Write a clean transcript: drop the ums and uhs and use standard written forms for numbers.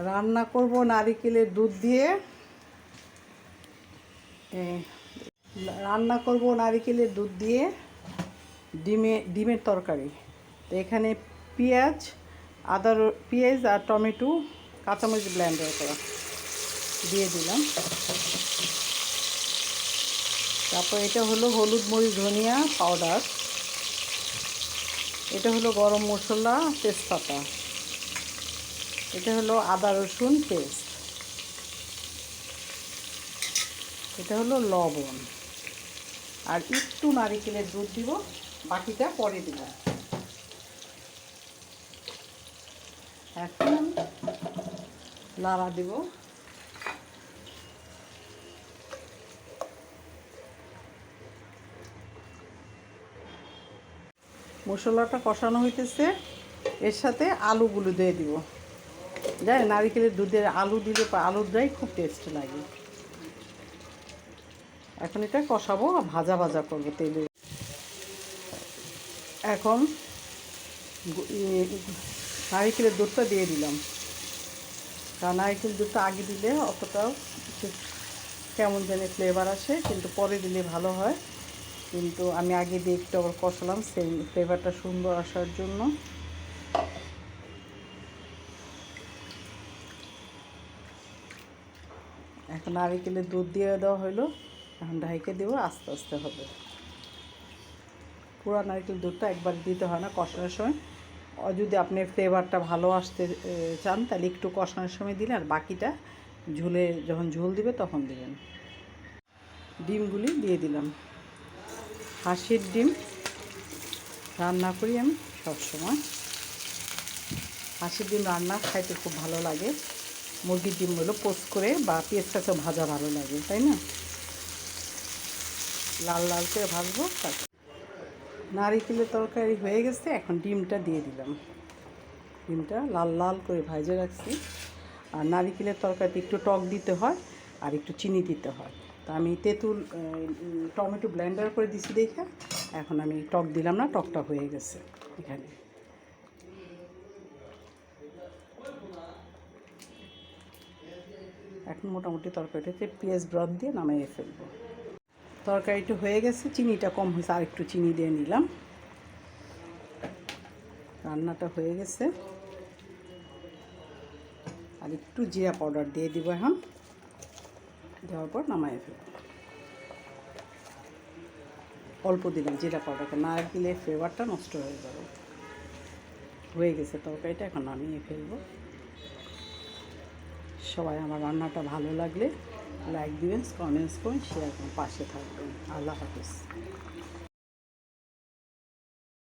রান্না করব নারিকেলের দুধ দিয়ে। রান্না করব নারিকেলের দুধ দিয়ে ডিমের তরকারি। তো এখানে পেঁয়াজ আর টমেটো কাঁচামরিচ ব্লেন্ডার করা দিয়ে দিলাম। তারপর এটা হলো হলুদ মরিচ ধনিয়া পাউডার, এটা হলো গরম মশলা তেজপাতা, এটা হলো আদা রসুন পেস্ট, এটা হলো লবণ, আর একটু নারিকেলের দুধ দিব, বাকিটা পরে দিব। এখন নাড়া দিব। মশলাটা কষানো হইতেছে, এর সাথে আলুগুলো দিয়ে দিব। জানেন নারিকেলের দুধের আলু দিলে আলুটাই খুব টেস্ট লাগে। এখন এটা কষাবো, ভাজা ভাজা করবো তেলে। এখন নারিকেলের দুধটা দিয়ে দিলাম, কারণ নারিকেলের দুধটা আগে দিলে অতটাও কেমন জানি ফ্লেভার আসে, কিন্তু পরে দিলে ভালো হয়। কিন্তু আমি আগে দিয়ে একটু আবার কষালাম সেই ফ্লেভারটা সুন্দর আসার জন্য। এখন নারিকেলের দুধ দিয়ে দেওয়া হলো, এখন ঢাইকে দেবো, আস্তে আস্তে হবে। পুরো নারকেল দুধটা একবার দিতে হয় না কষানোর সময়। যদি আপনি ফ্লেভারটা ভালো আসতে চান তাহলে একটু কষানোর সময় দিলে, আর বাকিটা ঝোলে যখন ঝোল দিবে তখন দেবেন। ডিমগুলি দিয়ে দিলাম। হাঁসের ডিম রান্না করি আমি সবসময়। হাঁসের ডিম রান্না খাইতে খুব ভালো লাগে। মুরগির ডিমগুলো পোস্ট করে বা পেঁয়াজ কাঁচা ভাজা ভালো লাগে, তাই না? লাল লাল করে ভাজবো। নারিকেলের তরকারি হয়ে গেছে, এখন ডিমটা দিয়ে দিলাম। ডিমটা লাল লাল করে ভাজে রাখছি। আর নারিকেলের তরকারিতে একটু টক দিতে হয় আর একটু চিনি দিতে হয়। তা আমি টমেটো ব্লেন্ডার করে দিছি দেখে এখন আমি টক দিলাম না, টকটা হয়ে গেছে এখানে। এখন মোটামুটি তরকারিটাতে পেঁয়াজ ব্রথ দিয়ে নামিয়ে ফেলবো। তরকারিটা হয়ে গেছে, চিনিটা কম হয়েছে, আর একটু চিনি দিয়ে নিলাম। রান্নাটা হয়ে গেছে, আর একটু জিরা পাউডার দিয়ে দিব। এখন দেওয়ার পর নামাই ফেলব। অল্প দিলাম জিরা পাউডারটা, না দিলে ফ্লেভারটা নষ্ট হয়ে যাবে। হয়ে গেছে তরকারিটা, এখন নামিয়ে ফেলবো। সবাই আমার রান্নাটা ভালো লাগলে লাইক দিবেন, কমেন্টস করুন, শেয়ার করুন, পাশে থাকবেন। আল্লাহ হাফিজ।